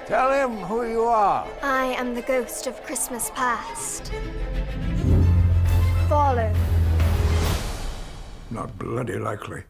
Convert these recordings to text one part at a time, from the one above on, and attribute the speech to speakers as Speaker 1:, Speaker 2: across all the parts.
Speaker 1: Tell him who you are.
Speaker 2: I am the ghost of Christmas past. Follow.
Speaker 1: Not bloody likely.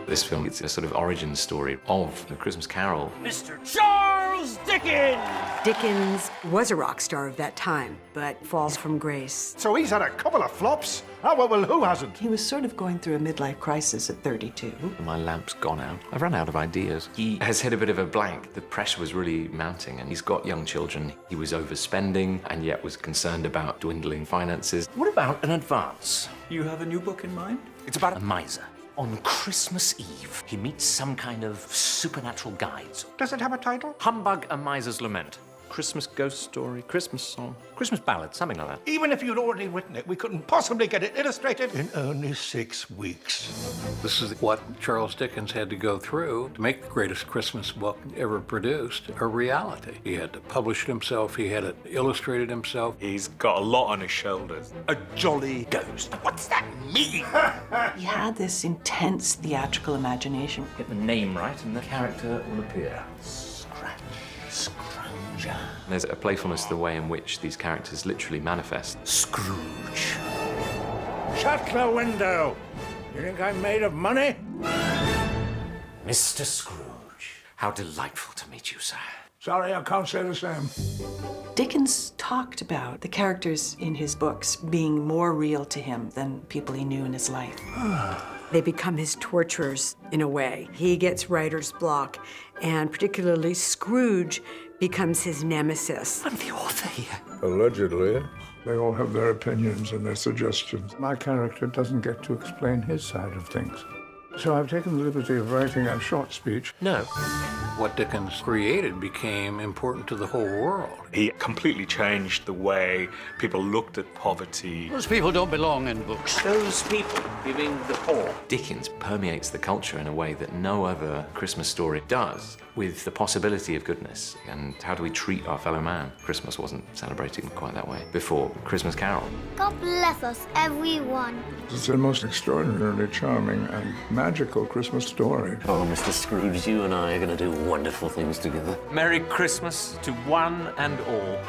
Speaker 3: This film, it's a sort of origin story of The Christmas Carol.
Speaker 4: Mr. Charles Dickens!
Speaker 5: Dickens was a rock star of that time, but falls from grace.
Speaker 6: So he's had a couple of flops. Oh, well, who hasn't?
Speaker 7: He was sort of going through a midlife crisis at 32.
Speaker 3: My lamp's gone out. I've run out of ideas. He has hit a bit of a blank. The pressure was really mounting, and he's got young children. He was overspending and yet was concerned about dwindling finances.
Speaker 4: What about an advance? You have a new book in mind?
Speaker 8: It's about a miser. On Christmas Eve, he meets some kind of supernatural guides.
Speaker 6: Does it have a title?
Speaker 8: Humbug, A Miser's Lament.
Speaker 3: Christmas ghost story, Christmas song, Christmas ballad, something like that.
Speaker 6: Even if you'd already written it, we couldn't possibly get it illustrated in only 6 weeks.
Speaker 9: This is what Charles Dickens had to go through to make the greatest Christmas book ever produced a reality. He had to publish it himself, he had it illustrated himself.
Speaker 10: He's got a lot on his shoulders. A jolly ghost.
Speaker 8: What's that mean?
Speaker 7: He had this intense theatrical imagination.
Speaker 8: Get the name right and the character will appear.
Speaker 3: There's a playfulness to the way in which these characters literally manifest.
Speaker 8: Scrooge.
Speaker 1: Shut the window. You think I'm made of money?
Speaker 8: Mr. Scrooge. How delightful to meet you, sir.
Speaker 1: Sorry, I can't say the same.
Speaker 7: Dickens talked about the characters in his books being more real to him than people he knew in his life.
Speaker 5: They become his torturers, in a way. He gets writer's block, and particularly Scrooge becomes his nemesis.
Speaker 8: I'm the author here.
Speaker 1: Allegedly. They all have their opinions and their suggestions. My character doesn't get to explain his side of things. So I've taken the liberty of writing a short speech.
Speaker 3: No.
Speaker 9: What Dickens created became important to the whole world.
Speaker 10: He completely changed the way people looked at poverty.
Speaker 9: Those people don't belong in books.
Speaker 8: Those people giving the poor.
Speaker 3: Dickens permeates the culture in a way that no other Christmas story does, with the possibility of goodness. And how do we treat our fellow man? Christmas wasn't celebrated quite that way before Christmas Carol.
Speaker 2: God bless us, everyone.
Speaker 1: It's the most extraordinarily charming and magical Christmas story.
Speaker 8: Oh, Mr. Scrooge, you and I are going to do wonderful things together.
Speaker 3: Merry Christmas to one and all.